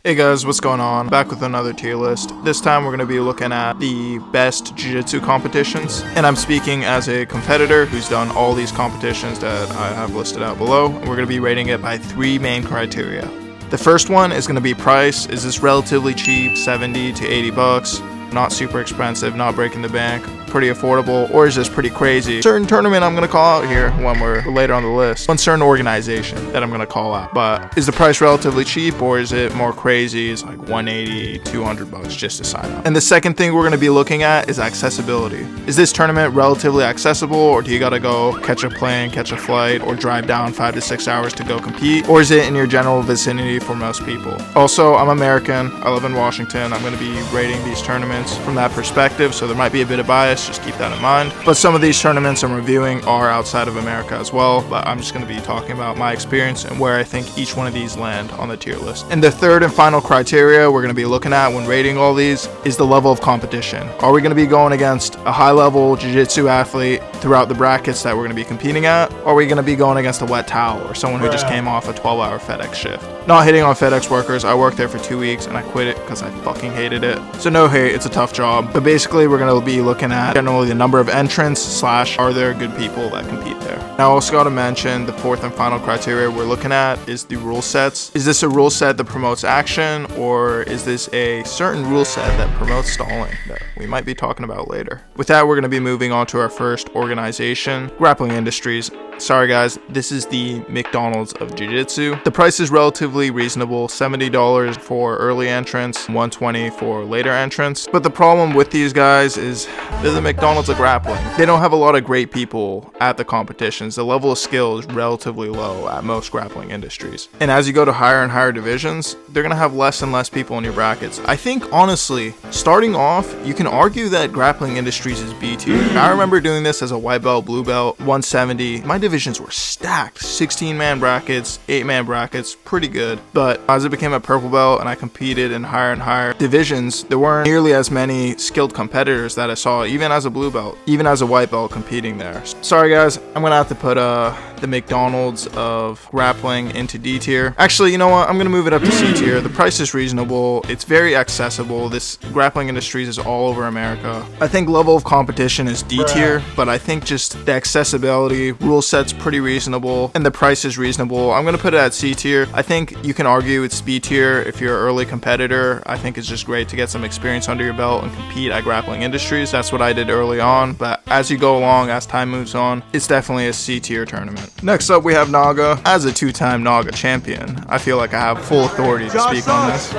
Hey guys, what's going on? Back with another tier list. This time we're going to be looking at the best jiu-jitsu competitions, and I'm speaking as a competitor who's done all these competitions that I have listed out below, and we're going to be rating it by three main criteria. The first one is going to be price. Is this relatively cheap, 70 to 80 bucks? Not super expensive, not breaking the bank, pretty affordable, or is this pretty crazy? Certain tournament I'm going to call out here when we're later on the list. One certain organization that I'm going to call out. But is the price relatively cheap, or is it more crazy? It's like 180, 200 bucks just to sign up. And the second thing we're going to be looking at is accessibility. Is this tournament relatively accessible, or do you got to go catch a plane, catch a flight, or drive down 5 to 6 hours to go compete? Or is it in your general vicinity for most people? Also, I'm American. I live in Washington. I'm going to be rating these tournaments from that perspective, so there might be a bit of bias, just keep that in mind. But some of these tournaments I'm reviewing are outside of America as well, but I'm just going to be talking about my experience and where I think each one of these land on the tier list. And the third and final criteria we're going to be looking at when rating all these is the level of competition. Are we going to be going against a high-level jiu-jitsu athlete throughout the brackets that we're going to be competing at? Or are we going to be going against a wet towel or someone who just came off a 12-hour FedEx shift? Not hitting on FedEx workers. I worked there for 2 weeks and I quit it because I fucking hated it. So no hate, it's a tough job. But basically we're going to be looking at generally the number of entrants / are there good people that compete there. Now I also got to mention the fourth and final criteria we're looking at is the rule sets. Is this a rule set that promotes action, or is this a certain rule set that promotes stalling that we might be talking about later? With that, we're going to be moving on to our first organization, Grappling Industries. Sorry guys, this is the McDonald's of Jiu-Jitsu. The price is relatively reasonable, $70 for early entrants, $120 for later entrants. But the problem with these guys is they're the McDonald's of grappling. They don't have a lot of great people at the competitions. The level of skill is relatively low at most grappling industries. And as you go to higher and higher divisions, they're going to have less and less people in your brackets. I think honestly, starting off, you can argue that Grappling Industries is B tier. I remember doing this as a white belt, blue belt, 170. My divisions were stacked, 16-man brackets, 8-man brackets, pretty good. But as it became a purple belt and I competed in higher and higher divisions, there weren't nearly as many skilled competitors that I saw even as a blue belt, even as a white belt competing there. Sorry guys, I'm gonna have to put the McDonald's of grappling into D tier. Actually, you know what, I'm gonna move it up to C tier. The price is reasonable, it's very accessible. This Grappling Industries is all over America. I think level of competition is D tier, but I think just the accessibility, rule sets pretty reasonable, and the price is reasonable. I'm gonna put it at C tier. I think you can argue it's B tier if you're an early competitor. I think it's just great to get some experience under your belt and compete at Grappling Industries. That's what I did early on, but as you go along, as time moves on, it's definitely a C tier tournament. Next up, we have NAGA. As a two-time NAGA champion, I feel like I have full authority to speak on this.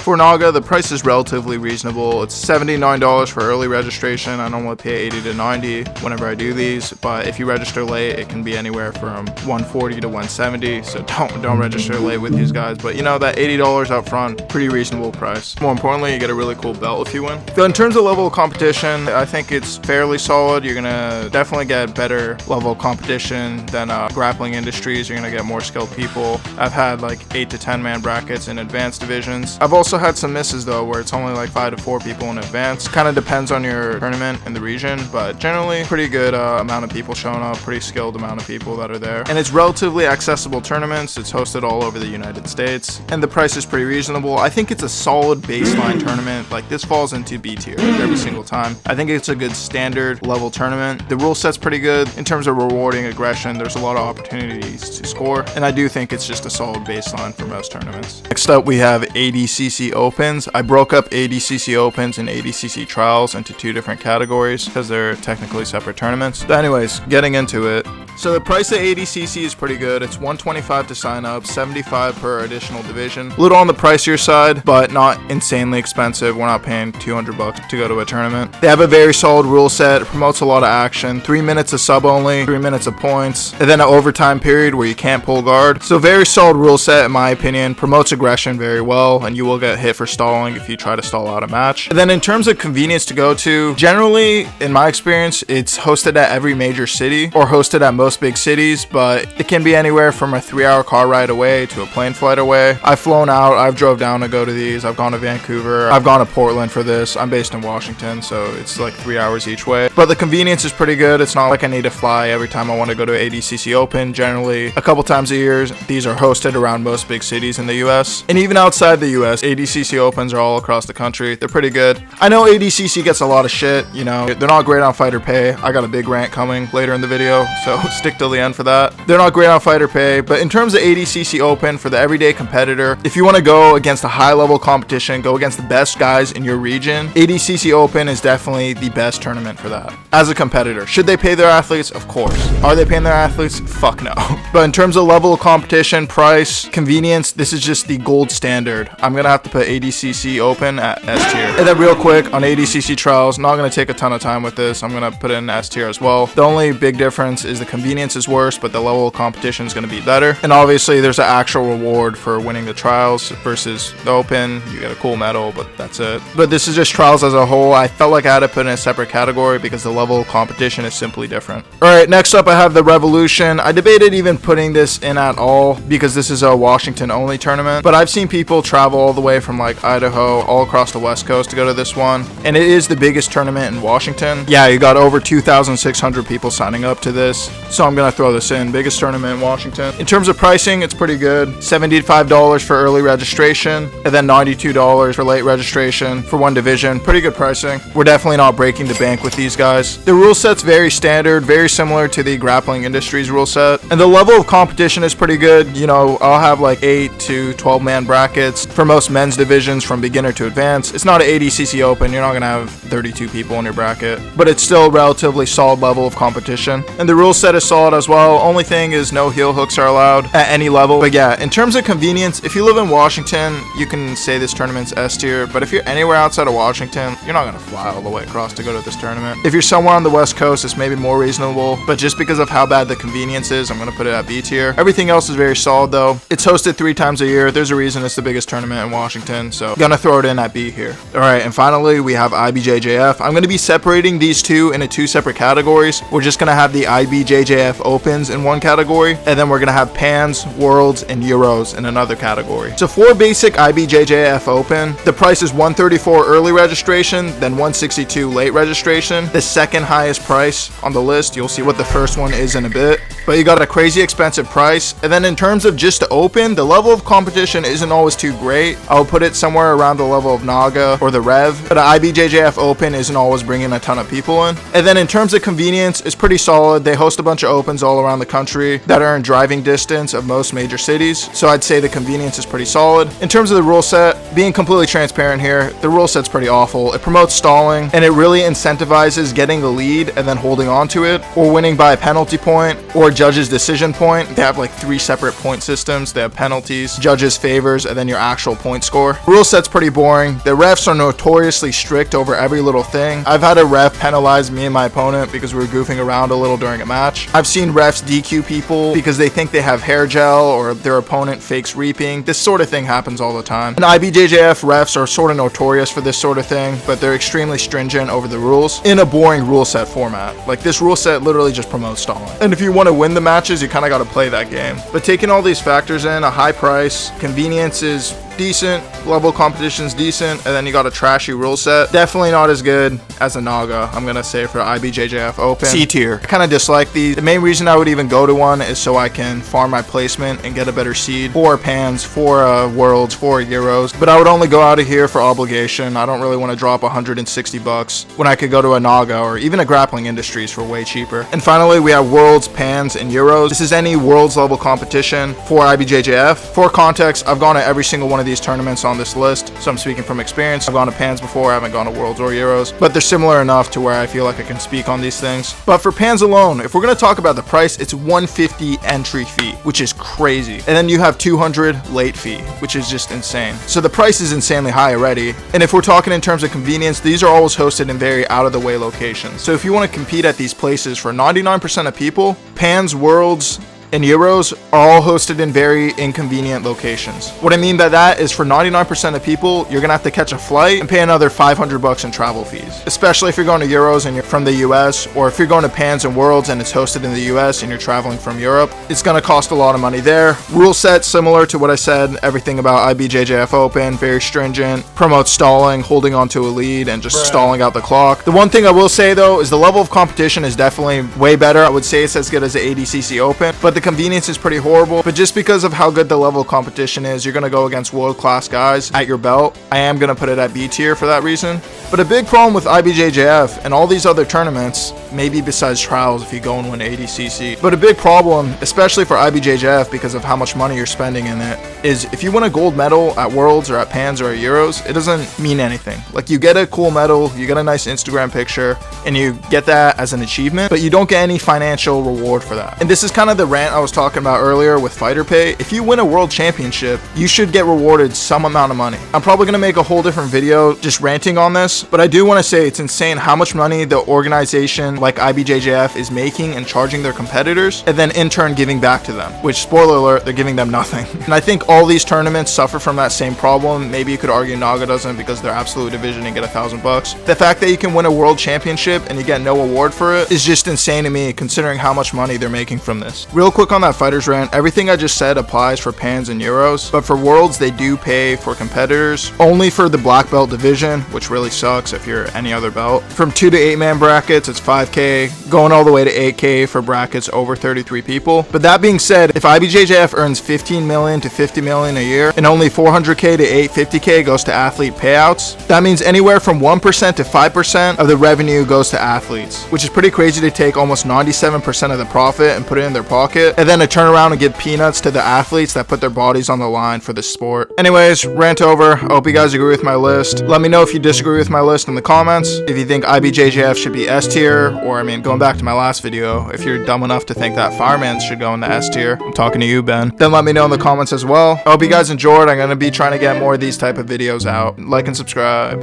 For NAGA, the price is relatively reasonable. It's $79 for early registration. I normally pay $80 to $90 whenever I do these, but if you register late, it can be anywhere from $140 to $170. So don't register late with these guys. But you know, that $80 up front, pretty reasonable price. More importantly, you get a really cool belt if you win. So in terms of level of competition, I think it's fairly solid. You're gonna definitely get better level of competition than Grappling Industries. You're gonna get more skilled people. I've had like 8 to 10 man brackets in advanced divisions. I've also had some misses though, where it's only like 5 to 4 people in advance. Kind of depends on your tournament and the region, but generally pretty good amount of people showing up, pretty skilled amount of people that are there. And it's relatively accessible tournaments. It's hosted all over the United States, and the price is pretty reasonable. I think it's a solid baseline tournament. Like this falls into B tier every single time. I think it's a good standard level tournament. The rule set's pretty good in terms of rewarding aggression. There's a lot of opportunities to score, and I do think it's just a solid baseline for most tournaments. Next up, we have ADCC Opens. I broke up ADCC Opens and ADCC Trials into two different categories because they're technically separate tournaments. But anyways, getting into it. So the price of ADCC is pretty good. It's $125 to sign up, $75 per additional division. A little on the pricier side, but not insanely expensive. We're not paying $200 to go to a tournament. They have a very solid rule set. It promotes a lot of action. 3 minutes of sub only, 3 minutes of points, and then an overtime period where you can't pull guard. So very solid rule set in my opinion. Promotes aggression very well, and you will get hit for stalling if you try to stall out a match. And then in terms of convenience to go to, generally in my experience, it's hosted at every major city or hosted at most most big cities, but it can be anywhere from a 3-hour car ride away to a plane flight away. I've flown out, I've drove down to go to these, I've gone to Vancouver, I've gone to Portland for this. I'm based in Washington, so it's like 3 hours each way. But the convenience is pretty good. It's not like I need to fly every time I want to go to ADCC Open. Generally, a couple times a year, these are hosted around most big cities in the US. And even outside the US, ADCC Opens are all across the country. They're pretty good. I know ADCC gets a lot of shit, you know, they're not great on fighter pay. I got a big rant coming later in the video, so stick till the end for that. They're not great on fighter pay, but in terms of ADCC Open, for the everyday competitor, if you want to go against a high-level competition, go against the best guys in your region, ADCC Open is definitely the best tournament for that. As a competitor, should they pay their athletes? Of course. Are they paying their athletes? Fuck no. But in terms of level of competition, price, convenience, this is just the gold standard. I'm gonna have to put ADCC Open at S tier. And then real quick on ADCC Trials, not gonna take a ton of time with this. I'm gonna put it in S tier as well. The only big difference is the convenience is worse, but the level of competition is gonna be better. And obviously there's an actual reward for winning the Trials versus the Open. You get a cool medal, but that's it. But this is just Trials as a whole. I felt like I had to put in a separate category because the level of competition is simply different. Alright, next up I have the Revolution. I debated even putting this in at all because this is a Washington only tournament, but I've seen people travel all the way from like Idaho all across the West Coast to go to this one, and it is the biggest tournament in Washington. Yeah, you got over 2,600 people signing up to this, so I'm gonna throw this in. Biggest tournament in Washington. In terms of pricing, it's pretty good. $75 for early registration, and then $92 for late registration for one division. Pretty good pricing. We're definitely not breaking the bank with these guys. The rule set's very standard, very similar to the Grappling Industries rule set, and the level of competition is pretty good. You know, I'll have like 8 to 12 man brackets for most men's divisions from beginner to advanced. It's not an ADCC Open, you're not gonna have 32 people in your bracket, but it's still a relatively solid level of competition, and the rule set is solid as well. Only thing is no heel hooks are allowed at any level. But yeah, in terms of convenience, if you live in Washington, you can say this tournament's S tier, but if you're anywhere outside of Washington, you're not gonna fly all the way across to go to this tournament. If you're somewhere on the West Coast, it's maybe more reasonable, but just because of how bad the convenience is, I'm gonna put it at B tier. Everything else is very solid though. It's hosted 3 times a year. There's a reason it's the biggest tournament in Washington, so gonna throw it in at B here. Alright, and finally we have IBJJF. I'm gonna be separating these two into 2 separate categories. We're just gonna have the IBJJF Opens in one category, and then we're gonna have Pans, Worlds, and Euros in another category. So for basic IBJJF Open, the price is $134 early registration, then $162 late registration. The second highest price on the list. You'll see what the first one is in a bit, but you got a crazy expensive price. And then in terms of just the Open, the level of competition isn't always too great. I'll put it somewhere around the level of NAGA or the Rev, but the IBJJF Open isn't always bringing a ton of people in. And then in terms of convenience, it's pretty solid. They host a bunch of Opens all around the country that are in driving distance of most major cities, so I'd say the convenience is pretty solid. In terms of the rule set, being completely transparent here, the rule set's pretty awful. It promotes stalling, and it really incentivizes getting the lead and then holding on to it, or winning by a penalty point or judge's decision point. They have like 3 separate point systems. They have penalties, judges' favors, and then your actual point score. Rule set's pretty boring. The refs are notoriously strict over every little thing. I've had a ref penalize me and my opponent because we were goofing around a little during a match. I've seen refs DQ people because they think they have hair gel or their opponent fakes reaping. This sort of thing happens all the time. And IBJJF refs are sort of notorious for this sort of thing, but they're extremely stringent over the rules in a boring rule set format. Like, this rule set literally just promotes stalling. And if you want to win the matches, you kind of got to play that game. But taking all these factors in, a high price, convenience is decent, level competition's decent, and then you got a trashy rule set. Definitely not as good as a NAGA, I'm gonna say, for IBJJF Open. C tier. I kind of dislike these. The main reason I would even go to one is so I can farm my placement and get a better seed for Pans, for Worlds, for Euros, but I would only go out of here for obligation. I don't really want to drop $160 when I could go to a NAGA or even a Grappling Industries for way cheaper. And finally, we have Worlds, Pans, and Euros. This is any Worlds level competition for IBJJF. For context, I've gone to every single one of these tournaments on this list, so I'm speaking from experience. I've gone to Pans before, I haven't gone to Worlds or Euros, but they're similar enough to where I feel like I can speak on these things. But for Pans alone, if we're going to talk about the price, it's $150 entry fee, which is crazy. And then you have $200 late fee, which is just insane. So the price is insanely high already. And if we're talking in terms of convenience, these are always hosted in very out of the way locations. So if you want to compete at these places for 99% of people, Pans, Worlds, and Euros are all hosted in very inconvenient locations. What I mean by that is for 99% of people, you're gonna have to catch a flight and pay another $500 in travel fees, especially if you're going to Euros and you're from the US, or if you're going to Pans and Worlds and it's hosted in the US and you're traveling from Europe. It's gonna cost a lot of money there. Rule set similar to what I said, everything about IBJJF Open, very stringent, promotes stalling, holding on to a lead, and just stalling out the clock. The one thing I will say though is the level of competition is definitely way better. I would say it's as good as the ADCC Open, but the convenience is pretty horrible. But just because of how good the level of competition is, you're gonna go against world-class guys at your belt. I am gonna put it at B tier for that reason. But a big problem with IBJJF and all these other tournaments, maybe besides Trials if you go and win ADCC, but a big problem, especially for IBJJF because of how much money you're spending in it, is if you win a gold medal at Worlds or at Pans or at Euros, it doesn't mean anything. Like, you get a cool medal, you get a nice Instagram picture, and you get that as an achievement, but you don't get any financial reward for that. And this is kind of the rant I was talking about earlier with fighter pay. If you win a world championship, you should get rewarded some amount of money. I'm probably gonna make a whole different video just ranting on this, but I do want to say it's insane how much money the organization like IBJJF is making and charging their competitors, and then in turn giving back to them, which, spoiler alert, they're giving them nothing. And I think all these tournaments suffer from that same problem. Maybe you could argue NAGA doesn't because they're absolute division and get $1,000. The fact that you can win a world championship and you get no award for it is just insane to me, considering how much money they're making from this. Real quick on that fighters rant, everything I just said applies for Pans and Euros, but for Worlds they do pay for competitors, only for the black belt division, which really sucks if you're any other belt. From 2 to 8 man brackets, it's 5K, going all the way to 8K for brackets over 33 people. But that being said, if IBJJF earns 15 million to 50 million a year and only 400K to 850K goes to athlete payouts, that means anywhere from 1% to 5% of the revenue goes to athletes, which is pretty crazy to take almost 97% of the profit and put it in their pocket, and then to turn around and give peanuts to the athletes that put their bodies on the line for the sport. Anyways, rant over. I hope you guys agree with my list. Let me know if you disagree with my list in the comments. If you think IBJJF should be S tier, or I mean, going back to my last video, if you're dumb enough to think that Fireman should go in the S tier, I'm talking to you, Ben, then let me know in the comments as well. I hope you guys enjoyed. I'm going to be trying to get more of these type of videos out. Like and subscribe.